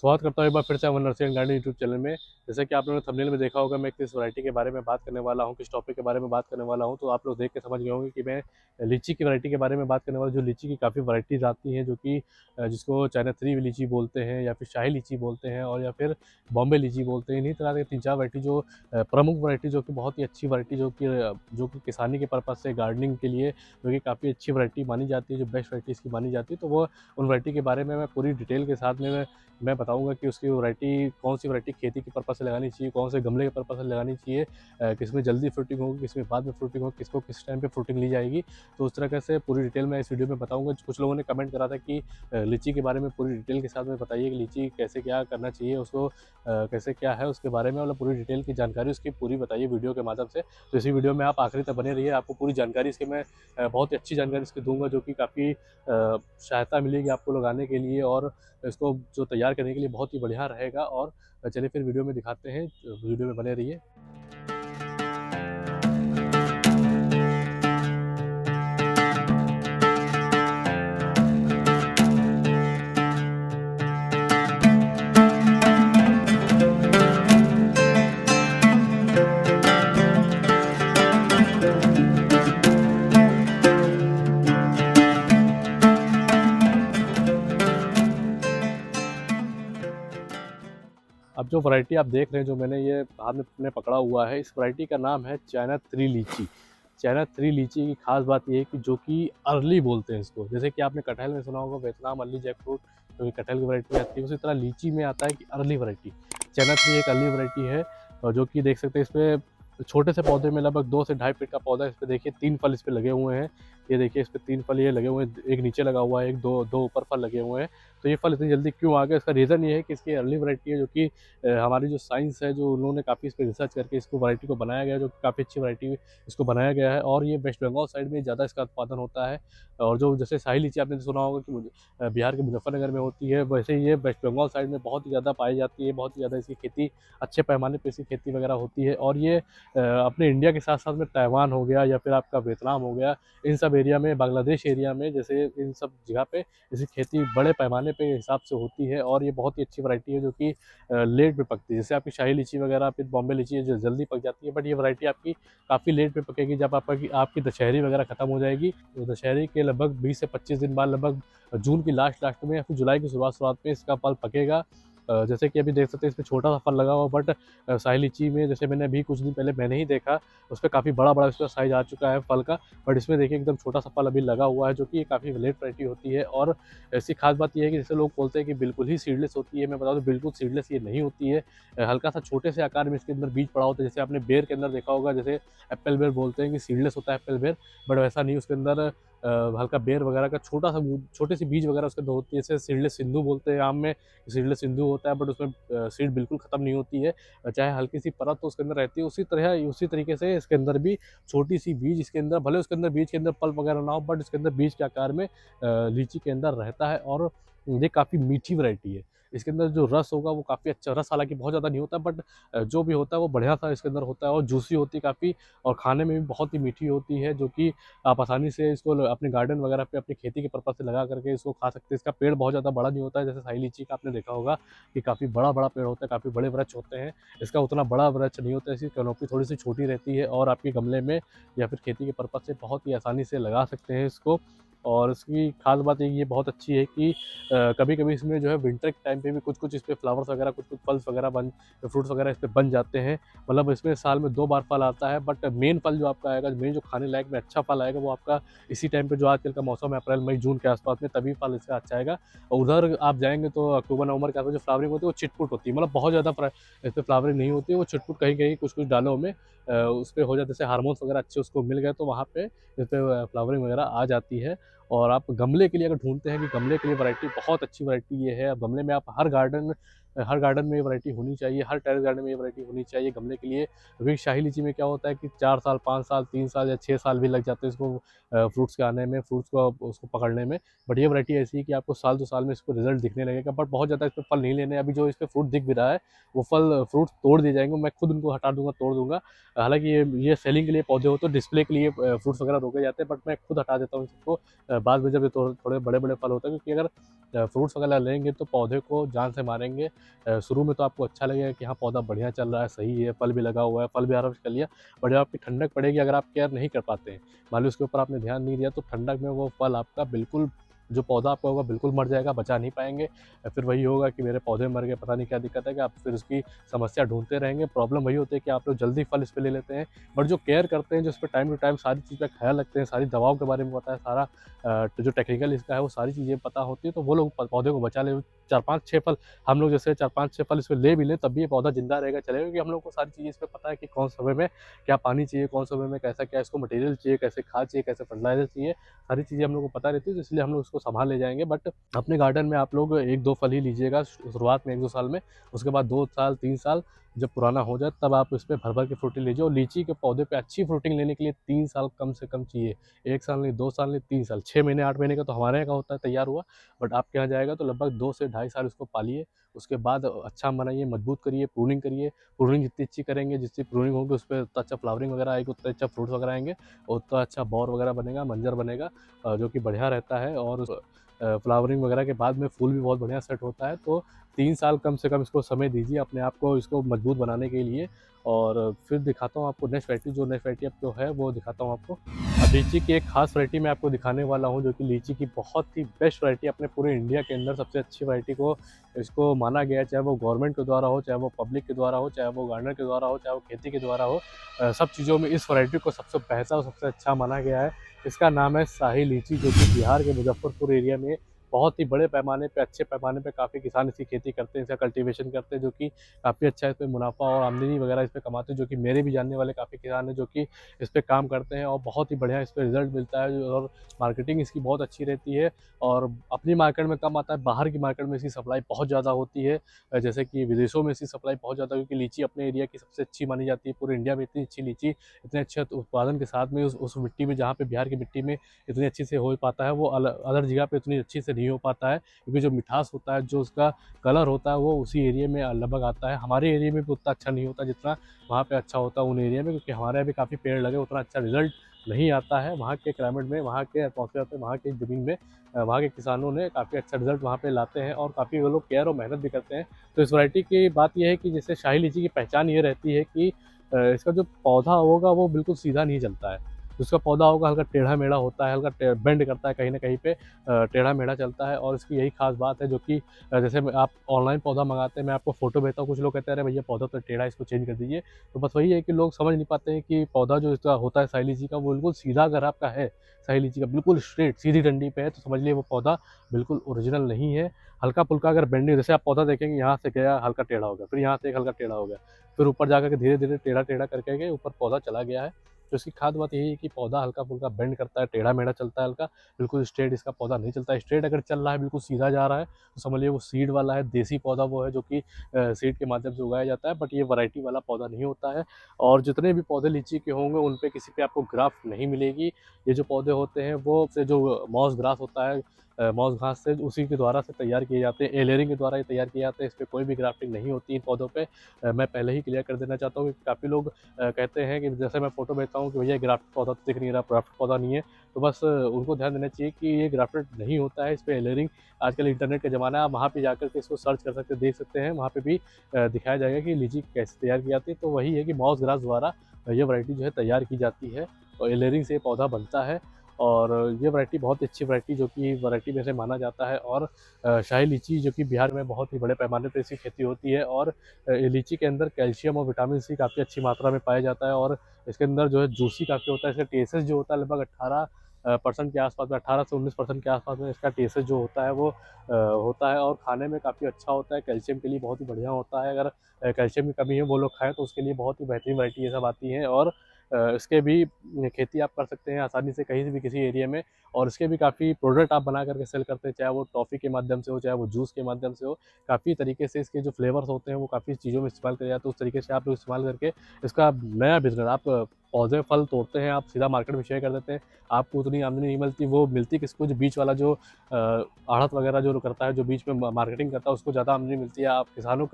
स्वागत करता हूँ एक बार फिर से Aman nursery and garden YouTube channel में। जैसे कि आप लोगों ने थंबनेल में देखा होगा, मैं किस वैरायटी के बारे में बात करने वाला हूँ, किस टॉपिक के बारे में बात करने वाला हूँ, तो आप लोग देख के समझ गए होंगे कि मैं लीची की वैरायटी के बारे में बात करने वाला हूँ। जो लीची की काफ़ी वैरायटीज़ आती हैं, जो कि जिसको चाइना थ्री लीची बोलते हैं या फिर शाही लीची बोलते हैं और या फिर बॉम्बे लीची बोलते हैं। इन्हीं तरह के 3-4 वैरायटी जो प्रमुख वैरायटी, जो कि बहुत ही अच्छी वैरायटी, जो कि किसानी के पर्पज़ से, गार्डनिंग के लिए जो कि काफ़ी अच्छी वैरायटी मानी जाती है, जो बेस्ट वैरायटी इसकी मानी जाती है, तो वो उन वैरायटी के बारे में मैं पूरी डिटेल के साथ में मैं बताऊँगा कि उसकी वैरायटी, कौन सी वैरायटी खेती के पर्पज़ से लगानी चाहिए, कौन से गमले के पर्पज़ से लगानी चाहिए, किसमें जल्दी फ्रूटिंग होगी, किसमें बाद में फ्रूटिंग होगी, किसको किस टाइम पे फ्रूटिंग ली जाएगी। तो उस तरह से पूरी डिटेल मैं इस वीडियो में बताऊँगा। कुछ लोगों ने कमेंट करा था कि लीची के बारे में पूरी डिटेल के साथ में बताइए कि लीची कैसे क्या करना चाहिए, उसको कैसे क्या है उसके बारे में, मतलब पूरी डिटेल की जानकारी उसकी पूरी बताइए वीडियो के माध्यम से। तो इसी वीडियो में आप आखिरी तक बने रहिए, आपको पूरी जानकारी इसकी मैं बहुत ही अच्छी जानकारी इसकी दूँगा, जो कि काफ़ी सहायता मिलेगी आपको लगाने के लिए और इसको जो तैयार करने के लिए बहुत ही बढ़िया रहेगा। और चलिए फिर वीडियो में दिखाते हैं, वीडियो में बने रहिए। अब जो वैरायटी आप देख रहे हैं, जो मैंने ये हाथ में अपने पकड़ा हुआ है, इस वैरायटी का नाम है चाइना थ्री लीची। चाइना थ्री लीची की खास बात ये है कि जो कि अर्ली बोलते हैं इसको। जैसे कि आपने कटहल में सुना होगा वियतनाम अर्ली जैकफ्रूट, जो कि कटहल की वैरायटी आती है, उसी तरह लीची में आता है कि अर्ली वैरायटी। चाइना थ्री एक अर्ली वैरायटी है, और जो कि देख सकते हैं इसमें छोटे से पौधे में लगभग 2 से ढाई फीट का पौधा है। इस पे देखिए 3 फल इस पे लगे हुए हैं। ये देखिए इस पे 3 फल ये लगे हुए हैं, एक नीचे लगा हुआ है, एक दो ऊपर फल लगे हुए हैं। तो ये फल इतनी जल्दी क्यों आ गए, इसका रीज़न ये है कि इसकी अर्ली वैरायटी है, जो कि हमारी जो साइंस है, जो उन्होंने काफ़ी इस पे रिसर्च करके इसको वैरायटी को बनाया गया है, जो कि काफ़ी अच्छी वैरायटी इसको बनाया गया है। और ये वेस्ट बंगाल साइड में ज़्यादा इसका उत्पादन होता है। और जो जैसे शाही लीची आपने सुना होगा कि बिहार के मुजफ्फरनगर में होती है, वैसे ही ये वेस्ट बंगाल साइड में बहुत ही ज़्यादा पाई जाती है, बहुत ही ज़्यादा इसकी खेती अच्छे पैमाने पे इसकी खेती वगैरह होती है। और ये अपने इंडिया के साथ साथ में ताइवान हो गया या फिर आपका वियतनाम हो गया, इन सब एरिया में, बांग्लादेश एरिया में, जैसे इन सब जगह पे इसकी खेती बड़े पैमाने पे हिसाब से होती है। और ये बहुत ही अच्छी वैरायटी है, जो कि लेट में पकती है। जैसे आपकी शाही लीची वगैरह, फिर बॉम्बे लीची है जो जल्दी पक जाती है, बट ये वैरायटी आपकी काफ़ी लेट में पकेगी। जब आपकी दशहरी वगैरह खत्म हो जाएगी, तो दशहरी के लगभग 20 से 25 दिन बाद, लगभग जून की लास्ट में या फिर जुलाई की शुरुआत में इसका फल पकेगा। जैसे कि अभी देख सकते हैं इसमें छोटा सा फल लगा हुआ, बट शाही लीची में जैसे मैंने अभी कुछ दिन पहले मैंने ही देखा, उस पर काफ़ी बड़ा इसका साइज आ चुका है फल का। बट इसमें देखिए एकदम छोटा सा फल अभी लगा हुआ है, जो कि काफ़ी लेट वैरायटी होती है। और ऐसी खास बात ये है कि जैसे लोग बोलते हैं कि बिल्कुल ही सीडलेस होती है, मैं बता दूं बिल्कुल सीडलेस ये नहीं होती है। हल्का सा छोटे से आकार में इसके अंदर बीज पड़ा होता है। जैसे आपने बेर के अंदर देखा होगा, जैसे एप्पल बेर बोलते हैं कि सीडलेस होता है एप्पल बेर, बट वैसा नहीं। उसके अंदर हल्का बेर वगैरह का छोटे से बीज वगैरह उसके अंदर होती है। जैसे सीडलेस सिंधु बोलते हैं आम में, सीडलेस सिंधु होता है, बट उसमें सीड बिल्कुल ख़त्म नहीं होती है, चाहे हल्की सी परत तो उसके अंदर रहती है। उसी तरीके से इसके अंदर भी छोटी सी बीज इसके अंदर, भले उसके अंदर बीज के अंदर पल्प वगैरह ना हो, बट इसके अंदर बीज के आकार में लीची के अंदर रहता है। और ये काफ़ी मीठी वैरायटी है। इसके अंदर जो रस होगा वो काफ़ी अच्छा रस, हालाँकि बहुत ज़्यादा नहीं होता, बट जो भी होता है वो बढ़िया सा इसके अंदर होता है, और जूसी होती है काफ़ी, और खाने में भी बहुत ही मीठी होती है, जो कि आप आसानी से इसको अपने गार्डन वगैरह पे अपनी खेती के पर्पज़ से लगा करके इसको खा सकते हैं। इसका पेड़ बहुत ज़्यादा बड़ा नहीं होता है, जैसे शाही लीची का आपने देखा होगा कि काफ़ी बड़ा पेड़ होता है, काफ़ी बड़े वृक्ष होते हैं। इसका उतना बड़ा वृक्ष नहीं होता है, इसकी कैनोपी थोड़ी-सी छोटी रहती है, और आपके गमले में या फिर खेती के पर्पज़ से बहुत ही आसानी से लगा सकते हैं इसको। और इसकी ख़ास बात ये बहुत अच्छी है कि कभी-कभी इसमें जो है विंटर के टाइम पे भी कुछ-कुछ इस पे फ्लावर्स वगैरह, कुछ-कुछ फल्स वगैरह फ्रूट्स वगैरह इस पे बन जाते हैं। मतलब इसमें साल में 2 बार फल आता है, बट मेन फल जो आपका आएगा, मेन जो खाने लायक में अच्छा फल आएगा, वो आपका इसी टाइम पे, जो आजकल का मौसम है अप्रैल, मई, जून के आस-पास में, तभी फल इसका अच्छा आएगा। और उधर आप जाएँगे तो अक्टूबर, नवंबर के आस-पास जो फ्लावरिंग होती है वो चिट-पुट होती है, मतलब बहुत ज़्यादा इस पे फ्लावरिंग नहीं होती है, वो चिट-पुट कहीं-कहीं कुछ-कुछ डालों में उस पे हो जाता है। जैसे हार्मोन्स वगैरह अच्छे उसको मिल गए, तो वहाँ पे इस पे फ्लावरिंग वगैरह आ जाती है। और आप गमले के लिए अगर ढूँढते हैं कि गमले के लिए वैरायटी, बहुत अच्छी वैरायटी ये है। अब गमले में आप हर गार्डन हर गार्डन में ये वैरायटी होनी चाहिए, हर टेरेस गार्डन में ये वैरायटी होनी चाहिए गमले के लिए। क्योंकि शाही लीची में क्या होता है कि 4 साल, 5 साल, 3 साल या 6 साल भी लग जाते हैं इसको फ्रूट्स के आने में, फ्रूट्स को उसको पकड़ने में। बट ये वैरायटी ऐसी है कि आपको साल 2 साल में इसको रिज़ल्ट दिखने लगेगा, बट बहुत ज़्यादा इसपे फल नहीं लेने हैं। अभी जो इसपे फ्रूट दिख भी रहा है, वो फल फ्रूट्स तोड़ दिए जाएँगे, मैं खुद उनको हटा दूँगा, तोड़ दूँगा। हालाँकि ये सेलिंग के लिए पौधे होते हैं, डिस्प्ले के लिए फ्रूट्स वगैरह रोके जाते हैं, बट मैं खुद हटा देता हूँ इन सबको बाद में जब ये थोड़े बड़े-बड़े फल होते हैं, क्योंकि अगर फ्रूट्स वगैरह लेंगे तो पौधे को जान से मारेंगे। शुरू में तो आपको अच्छा लगेगा कि हाँ, पौधा बढ़िया चल रहा है, सही है, फल भी लगा हुआ है, फल भी हार्वेस्ट कर लिया। बट जब आपकी ठंडक पड़ेगी, अगर आप केयर नहीं कर पाते हैं, मान लो उसके ऊपर आपने ध्यान नहीं दिया, तो ठंडक में वो फल आपका बिल्कुल, जो पौधा आपका होगा बिल्कुल मर जाएगा, बचा नहीं पाएँगे। फिर वही होगा कि मेरे पौधे मर गए, पता नहीं क्या दिक्कत है, कि आप फिर उसकी समस्या ढूँढते रहेंगे। प्रॉब्लम वही होती है कि आप लोग जल्दी फल इस पे ले लेते हैं, बट जो केयर करते हैं, जो इस पे टाइम टू टाइम सारी चीज़ का ख़्याल रखते हैं, सारी दवाओं के बारे में पता है, सारा जो टेक्निकल इसका है वो सारी चीज़ें पता होती है, तो वो लोग पौधे को बचा ले। 4-5-6 फल हम लोग जैसे 4-5-6 फल इसमें ले भी लें, तब भी ये पौधा ज़िंदा रहेगा, चलेगा, क्योंकि हम लोग को सारी चीज़ें इस पे पता है कि कौन समय में क्या पानी चाहिए, कौन समय में कैसा क्या इसको मटेरियल चाहिए, कैसे खाद चाहिए, कैसे फर्टिलाइज़र चाहिए, सारी चीज़ें हम लोग को पता रहती है, तो इसलिए हम लोग उसको सँभाल ले जाएँगे। बट अपने गार्डन में आप लोग 1-2 फल ही लीजिएगा शुरुआत में 1-2 साल में, उसके बाद 2 साल, 3 साल जब पुराना हो जाए, तब आप इस पे भर-भर के फ्रूटिंग लीजिए। और लीची के पौधे पे अच्छी फ्रूटिंग लेने के लिए 3 साल कम से कम चाहिए। 1 साल नहीं, 2 साल नहीं, 3 साल, 6 महीने, 8 महीने का तो हमारे यहाँ का होता है तैयार हुआ, बट आपके यहाँ जाएगा तो लगभग 2 से ढाई साल इसको पालिए। उसके बाद अच्छा बनाइए, मजबूत करिए, प्रूनिंग करिए। प्रूनिंग जितनी अच्छी करेंगे, जितनी प्रूनिंग होगी, उसपे उतना अच्छा फ्लावरिंग वगैरह आएगी, उतना अच्छा फ्रूट्स वगैरह आएँगे, और उतना अच्छा बौर वगैरह बनेगा, मंजर बनेगा, जो कि बढ़िया रहता है। और फ्लावरिंग वगैरह के बाद में फूल भी बहुत बढ़िया सेट होता है। तो 3 साल कम से कम इसको समय दीजिए अपने आप को इसको मजबूत बनाने के लिए। और फिर दिखाता हूँ आपको नेक्स्ट वैरायटी, जो नेक्स्ट वैरायटी अब जो है वो दिखाता हूँ आपको। अब लीची की एक खास वैरायटी मैं आपको दिखाने वाला हूँ, जो कि लीची की बहुत ही बेस्ट वैरायटी, अपने पूरे इंडिया के अंदर सबसे अच्छी वैरायटी को इसको माना गया है। चाहे वो गवर्नमेंट के द्वारा हो, चाहे वो पब्लिक के द्वारा हो, चाहे वो गार्डनर के द्वारा हो, चाहे वो खेती के द्वारा हो, सब चीज़ों में इस वैरायटी को सबसे बेहतर और सबसे अच्छा माना गया है। इसका नाम है शाही लीची, जो कि बिहार के मुज़फ्फरपुर एरिया में बहुत ही बड़े पैमाने पे, अच्छे पैमाने पे काफ़ी किसान इसकी खेती करते हैं, इसका कल्टीवेशन करते हैं, जो कि काफ़ी अच्छा इस पे मुनाफ़ा और आमदनी वगैरह इस पे कमाते हैं, जो कि मेरे भी जानने वाले काफ़ी किसान हैं, जो कि इस पे काम करते हैं, और बहुत ही बढ़िया इस पे रिज़ल्ट मिलता है। और मार्केटिंग इसकी बहुत अच्छी रहती है, और अपनी मार्केट में कम आता है, बाहर की मार्केट में इसकी सप्लाई बहुत ज़्यादा होती है। जैसे कि विदेशों में इसकी सप्लाई बहुत ज़्यादा, क्योंकि लीची अपने एरिया की सबसे अच्छी मानी जाती है। पूरे इंडिया में इतनी अच्छी लीची, इतने अच्छे उत्पादन के साथ में उस मिट्टी में, जहाँ पे बिहार की मिट्टी में इतनी अच्छी से हो पाता है, वो अदर जगह पे इतनी अच्छी से नहीं हो पाता है, क्योंकि जो मिठास होता है, जो उसका कलर होता है, वो उसी एरिया में लगभग आता है। हमारे एरिया में भी उतना अच्छा नहीं होता जितना वहाँ पे अच्छा होता है उन एरिया में, क्योंकि हमारे यहाँ भी काफ़ी पेड़ लगे, उतना अच्छा रिज़ल्ट नहीं आता है वहाँ के क्लाइमेट में, वहाँ के एटमॉस्फेयर पे, वहाँ की ज़मीन में। वहाँ के किसानों ने काफ़ी अच्छा रिज़ल्ट वहाँ पे लाते हैं, और काफ़ी वो लोग केयर और मेहनत भी करते हैं। तो इस वैरायटी की बात ये है कि जैसे शाही लीची की पहचान ये रहती है कि इसका जो पौधा होगा वो बिल्कुल सीधा नहीं चलता है। उसका पौधा होगा हल्का टेढ़ा-मेढ़ा होता है, हल्का बेंड करता है कहीं न कहीं पे, टेढ़ा-मेढ़ा चलता है। और इसकी यही ख़ास बात है, जो कि जैसे में आप ऑनलाइन पौधा मँगाते हैं, मैं आपको फ़ोटो भेजता हूँ, कुछ लोग कहते हैं, "अरे भैया पौधा तो टेढ़ा है, इसको चेंज कर दीजिए।" तो बस वही है कि लोग समझ नहीं पाते हैं कि पौधा जो इसका होता है शाही लीची का, वो बिल्कुल सीधा अगर आपका है, शाही लीची का बिल्कुल स्ट्रेट सीधी डंडी पे है, तो समझ लीजिए वो पौधा बिल्कुल ओरिजिनल नहीं है। हल्का-फुल्का अगर बेंडिंग, जैसे आप पौधा देखेंगे, यहाँ से गया हल्का टेढ़ा हो गया, फिर यहाँ से एक हल्का टेढ़ा हो गया, फिर ऊपर जाकर के धीरे-धीरे टेढ़ा-टेढ़ा करके के ऊपर पौधा चला गया है। तो इसकी खास बात यही है कि पौधा हल्का-फुल्का बेंड करता है, टेढ़ा-मेढ़ा चलता है हल्का, बिल्कुल स्ट्रेट इसका पौधा नहीं चलता है। स्ट्रेट अगर चल रहा है, बिल्कुल सीधा जा रहा है, तो समझ लीजिए वो सीड वाला है, देसी पौधा वो है, जो कि सीड के माध्यम से उगाया जाता है, बट ये वैरायटी वाला पौधा नहीं होता है। और जितने भी पौधे लीची के होंगे, उन पे किसी पे आपको ग्राफ्ट नहीं मिलेगी। ये जो पौधे होते हैं, वो से जो मॉस ग्रास होता है, मॉस घास से, उसी के द्वारा से तैयार किए जाते हैं, एलेरिंग के द्वारा ये तैयार किए जाते हैं। इस पे कोई भी ग्राफ्टिंग नहीं होती इन पौधों पे। मैं पहले ही क्लियर कर देना चाहता हूँ कि काफ़ी लोग कहते हैं कि जैसे मैं फ़ोटो भेजता हूँ कि भैया ग्राफ्ट पौधा तो दिख नहीं रहा, ग्राफ्ट पौधा नहीं है, तो बस उनको ध्यान देना चाहिए कि ये ग्राफ्टेड नहीं होता है, इस पे एलेरिंग, आजकल इंटरनेट का ज़माना है, आप वहाँ पे जाकर के इसको सर्च कर सकते हैं, देख सकते हैं, वहाँ पे भी दिखाया जाएगा कि लीची कैसे तैयार की जाती है। तो वही है कि मॉस ग्रास द्वारा ये वैरायटी जो है तैयार की जाती है, और एलेरिंग से ये पौधा बनता है। और ये वैरायटी बहुत ही अच्छी वैरायटी, जो कि वैरायटी में से माना जाता है। और शाही लीची, जो कि बिहार में बहुत ही बड़े पैमाने पे इसकी खेती होती है, और ये लीची के अंदर कैल्शियम और विटामिन सी काफ़ी अच्छी मात्रा में पाया जाता है, और इसके अंदर जो है जूसी काफ़ी होता है। इसका टेसेस जो होता है लगभग 18 परसेंट के आसपास में, 18 से 19% के आसपास में इसका टेसेस जो होता है वो होता है, और खाने में काफ़ी अच्छा होता है, कैल्शियम के लिए बहुत ही बढ़िया होता है। अगर कैल्शियम की कमी है वो लोग खाएँ, तो उसके लिए बहुत ही बेहतरीन वैरायटी ये सब आती है। और इसके भी खेती आप कर सकते हैं आसानी से कहीं से भी किसी एरिया में। और इसके भी काफ़ी प्रोडक्ट आप बना करके सेल करते हैं, चाहे वो टॉफ़ी के माध्यम से हो, चाहे वो जूस के माध्यम से हो। काफ़ी तरीके से इसके जो फ्लेवर्स होते हैं वो काफ़ी चीज़ों में इस्तेमाल किया जाता है। उस तरीके से आप लोग इस्तेमाल करके इसका नया बिज़नेस आप पौधे फल तोड़ते हैं, आप सीधा मार्केट में शेयर कर देते हैं। आपको उतनी आमदनी नहीं मिलती, वो मिलती किसको, जो बीच वाला जो आढ़त वगैरह जो करता है, जो बीच में मार्केटिंग करता है, उसको ज़्यादा आमदनी मिलती है। आप किसानों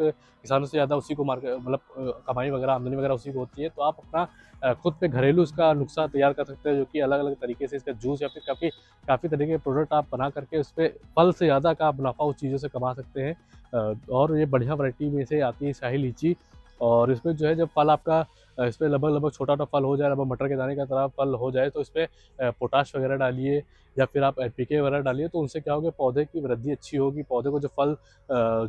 से ज़्यादा उसी को मतलब कमाई वगैरह, आमदनी वगैरह उसी को होती है। तो आप अपना खुद पे घरेलू इसका नुस्खा तैयार कर सकते हैं, जो कि अलग-अलग तरीके से इसका जूस या फिर काफ़ी काफ़ी तरह के प्रोडक्ट आप बना करके उसपे फल से ज़्यादा का आप मुनाफ़ा उस चीज़ों से कमा सकते हैं। और ये बढ़िया वैरायटी में से आती है शाही लीची। और इसमें जो है जब फल आपका इसमें लगभग छोटा-छोटा फल हो जाए, लगभग मटर के दाने की तरह फल हो जाए, तो इसपे पोटाश वगैरह डालिए या फिर आप एनपीके वगैरह डालिए। तो उनसे क्या होगा, पौधे की वृद्धि अच्छी होगी, पौधे को जो फल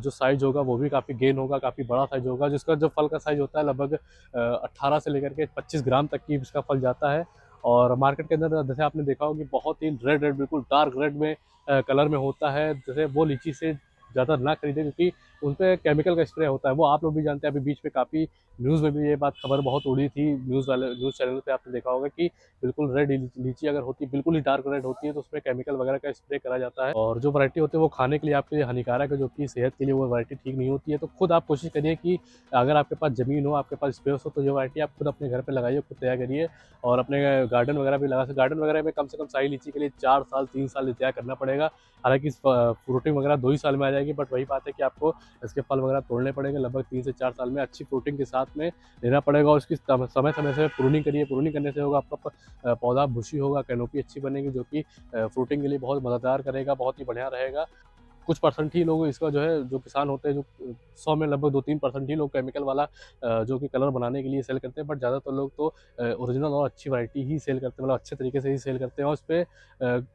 जो साइज़ होगा वो भी काफ़ी गेन होगा, काफ़ी बड़ा साइज़ होगा। जिसका जो फल का साइज़ होता है लगभग 18 से लेकर के 25 ग्राम तक की इसका फल जाता है। और मार्केट के अंदर जैसे आपने देखा होगा कि बहुत ही रेड बिल्कुल डार्क रेड में कलर में होता है। जैसे वो लीची से ज़्यादा ना खरीदें, क्योंकि उन पे केमिकल का स्प्रे होता है। वो आप लोग भी जानते हैं, अभी बीच में काफ़ी न्यूज़ में भी ये बात खबर बहुत उड़ी थी। न्यूज़ चैनल पे आपने देखा होगा कि बिल्कुल रेड लीची अगर होती है, बिल्कुल ही डार्क रेड होती है, तो उसमें केमिकल वगैरह का स्प्रे करा जाता है। और जो वैरायटी होती है वो खाने के लिए आपके लिए हानिकारक है, जो कि सेहत के लिए वो वैरायटी ठीक नहीं होती है। तो खुद आप कोशिश करिए कि अगर आपके पास ज़मीन हो, आपके पास स्पेस हो, तो ये वैरायटी आप खुद अपने घर पे लगाइए, खुद तैयार करिए। और अपने गार्डन वगैरह भी लगा सकते। गार्डन वगैरह में कम से कम शाही लीची के लिए 4 साल 3 साल इंतज़ार करना पड़ेगा। हालाँकि फ्रूटिंग वगैरह 2 ही साल में आ जाएगी, बट वही बात है कि आपको इसके फल वगैरह तोड़ने पड़ेंगे लगभग 3 से 4 साल में, अच्छी फ्रूटिंग के साथ में लेना पड़ेगा। और उसकी समय-समय से प्रूनिंग करिए। प्रूनिंग करने से होगा आपका पौधा बुशी होगा, कैनोपी अच्छी बनेगी, जो कि फ्रूटिंग के लिए बहुत मददगार करेगा, बहुत ही बढ़िया रहेगा। कुछ परसेंट ही लोग इसका जो है, जो किसान होते हैं, जो 100 में लगभग 2-3% ही लोग केमिकल वाला जो कि कलर बनाने के लिए सेल करते हैं। बट ज़्यादातर लोग तो ओरिजिनल और अच्छी वैरायटी ही सेल करते हैं, मतलब अच्छे तरीके से ही सेल करते हैं। और इसपे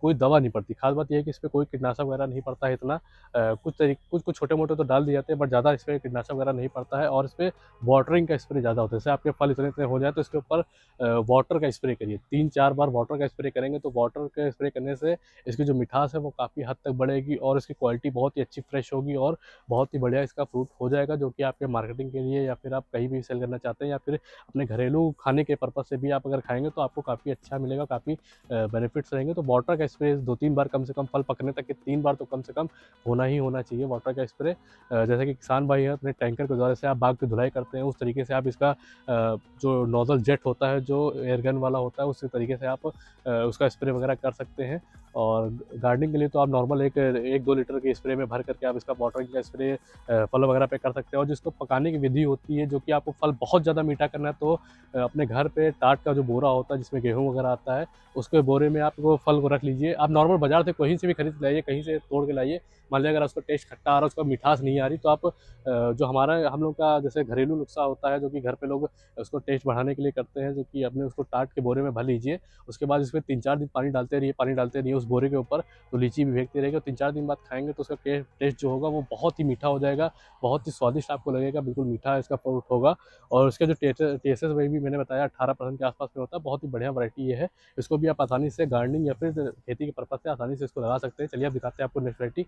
कोई दवा नहीं पड़ती। ख़ास बात ये है कि इसपे कोई कीटनाशक वगैरह नहीं पड़ता है इतना। कुछ छोटे-मोटे तो डाल दिए जाते हैं, बट ज़्यादा इसपे कीटनाशक वगैरह नहीं पड़ता है। और इसपे वाटरिंग का स्प्रे ज़्यादा होता है। जैसे आपके फल इतने-इतने हो जाएँ, तो इसके ऊपर वाटर का स्प्रे करिए। 3-4 बार वाटर का स्प्रे करेंगे, तो वाटर के स्प्रे करने से इसकी जो मिठास है वो काफ़ी हद तक बढ़ेगी, और इसकी क्वालिटी बहुत ही अच्छी फ्रेश होगी, और बहुत ही बढ़िया इसका फ्रूट हो जाएगा, जो कि आपके मार्केटिंग के लिए या फिर आप कहीं भी सेल करना चाहते हैं, या फिर अपने घरेलू खाने के पर्पज़ से भी आप अगर खाएँगे तो आपको काफ़ी अच्छा मिलेगा, काफ़ी बेनिफिट्स रहेंगे। तो वाटर का स्प्रे 2-3 बार कम से कम, फल पकने तक के 3 बार तो कम से कम होना ही होना चाहिए वाटर का स्प्रे। जैसे कि किसान भाई हैं, अपने टैंकर के द्वारा से आप बाग की धुलाई करते हैं, उस तरीके से आप इसका जो नोज़ल जेट होता है, जो एयर गन वाला होता है, उसी तरीके से आप उसका स्प्रे वगैरह कर सकते हैं। और गार्डनिंग के लिए तो आप नॉर्मल 1-2 लीटर के स्प्रे में भर करके आप इसका वाटरिंग का स्प्रे फल वगैरह पे कर सकते हैं। और जिसको पकाने की विधि होती है, जो कि आपको फल बहुत ज़्यादा मीठा करना है, तो अपने घर पे टाट का जो बोरा होता है, जिसमें गेहूँ वगैरह आता है, उसके बोरे में आप वो फल को रख लीजिए। आप नॉर्मल बाज़ार से कहीं से भी खरीद के लाइए, कहीं से तोड़ के लाइए। मान लीजिए अगर उसका टेस्ट खट्टा आ रहा है, उसका मिठास नहीं आ रही, तो आप जो हम लोग का जैसे घरेलू नुस्खा होता है, जो कि घर पे लोग उसको टेस्ट बढ़ाने के लिए करते हैं, जो कि अपने उसको टाट के बोरे में भर लीजिए। उसके बाद इसमें 3-4 दिन पानी डालते रहिए उस बोरे के ऊपर, तो लीची भी भीगती रहेगी। और 3-4 दिन बाद खाएँगे तो उसका टेस्ट जो होगा वो बहुत ही मीठा हो जाएगा, बहुत ही स्वादिष्ट आपको लगेगा, बिल्कुल मीठा इसका फ्रूट होगा। और उसका जो टेस्ट वही भी मैंने बताया 18% के आस-पास में होता है, बहुत ही बढ़िया वैरायटी ये है। इसको भी आप आसानी से गार्डनिंग या फिर खेती के पर्पज़ से आसानी से इसको लगा सकते हैं। चलिए अब दिखाते हैं आपको नेक्स्ट वैरायटी।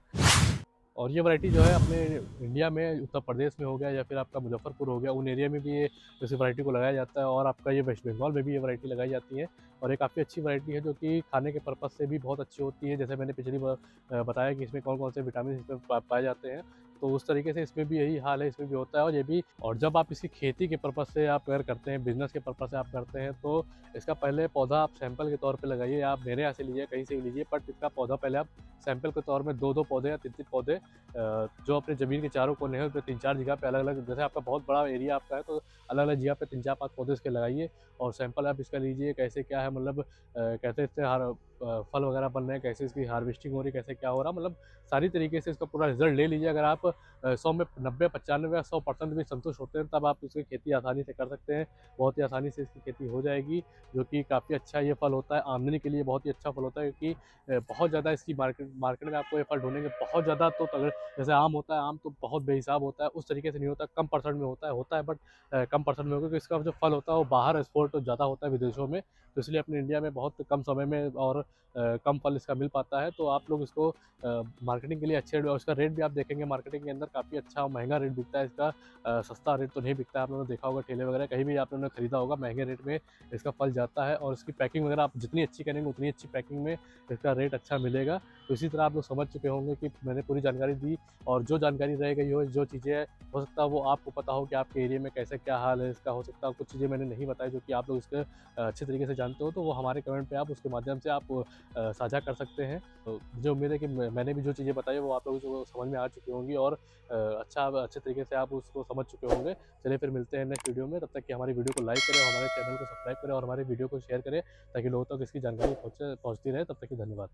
और ये वैरायटी जो है अपने इंडिया में, उत्तर प्रदेश में हो गया या फिर आपका मुज़फ्फ़रपुर हो गया, उन एरिया में भी ये इस वैरायटी को लगाया जाता है। और आपका ये वेस्ट बंगाल में भी ये वैरायटी लगाई जाती है। और ये काफ़ी अच्छी वैरायटी है, जो कि खाने के पर्पज़ से भी बहुत अच्छी होती है। जैसे मैंने पिछली बार बताया कि इसमें कौन-कौन से विटामिन इसमें पाए जाते हैं, तो उस तरीके से इसमें भी यही हाल है, इसमें भी होता है। और ये भी, और जब आप इसकी खेती के पर्पज़ से आप अगर करते हैं, बिज़नेस के पर्पज़ से आप करते हैं, तो इसका पहले पौधा आप सैंपल के तौर पे लगाइए। आप मेरे यहाँ से लीजिए, कहीं से भी लीजिए, बट इसका पौधा पहले आप सैंपल के तौर में 2-2 पौधे या 3-3 पौधे जो अपने ज़मीन के चारों कोने हैं, उसपे 3-4 जगह पे अलग-अलग, जैसे आपका बहुत बड़ा एरिया आपका है, तो अलग-अलग जगह पे 3-4-5 पौधे इसके लगाइए। और सैंपल आप इसका लीजिए, कैसे क्या है, मतलब कैसे इससे फल वगैरह बन रहे हैं, कैसे इसकी हार्वेस्टिंग हो रही है, कैसे क्या हो रहा है, मतलब सारी तरीके से इसका पूरा रिज़ल्ट ले लीजिए। अगर आप 100 में 90, 95 या 100% भी संतुष्ट होते हैं, तब आप इसकी खेती आसानी से कर सकते हैं। बहुत ही आसानी से इसकी खेती हो जाएगी, जो कि काफ़ी अच्छा ये फल होता है। आमदनी के लिए बहुत ही अच्छा फल होता है, क्योंकि बहुत ज़्यादा इसकी मार्केट में आपको ये फल ढूँढेंगे बहुत ज़्यादा, तो अगर जैसे आम होता है, आम तो बहुत बेहिसाब होता है, उस तरीके से नहीं होता, कम परसेंट में होता है, बट कम परसेंट में होगा, क्योंकि इसका जो फल होता है वो बाहर एक्सपोर्ट ज़्यादा होता है विदेशों में। तो इसलिए अपने इंडिया में बहुत कम समय में और कम फल इसका मिल पाता है। तो आप लोग इसको मार्केटिंग के लिए अच्छे, और उसका रेट भी आप देखेंगे मार्केटिंग के अंदर काफ़ी अच्छा और महँगा रेट बिकता है इसका। सस्ता रेट तो नहीं बिकता है, आप लोगों ने देखा होगा ठेले वगैरह कहीं भी आप लोगों ने खरीदा होगा, महँगे रेट में इसका फल जाता है और इसकी पैकिंग वगैरह आप जितनी अच्छी करेंगे उतनी अच्छी पैकिंग में इसका रेट अच्छा मिलेगा। तो इसी तरह आप लोग समझ चुके होंगे कि मैंने पूरी जानकारी दी, और जो जानकारी रह गई हो, जो चीज़ें हो सकता है वो आपको पता हो कि आपके एरिया में कैसे क्या हाल है इसका, हो सकता है कुछ चीज़ें मैंने नहीं बताई जो कि आप लोग इसके अच्छे तरीके से जानते हो, तो वो हमारे कमेंट पे आप उसके माध्यम से आप साझा कर सकते हैं। तो मुझे उम्मीद है कि मैंने भी जो चीज़ें बताई वो आप लोगों को समझ में आ चुकी होंगी, और अच्छे तरीके से आप उसको समझ चुके होंगे। चलिए फिर मिलते हैं नेक्स्ट वीडियो में, तब तक कि हमारी वीडियो को लाइक करें और हमारे चैनल को सब्सक्राइब करें और हमारे वीडियो को शेयर करें, ताकि लोगों तक इसकी जानकारी पहुँचती रहे। तब तक के धन्यवाद।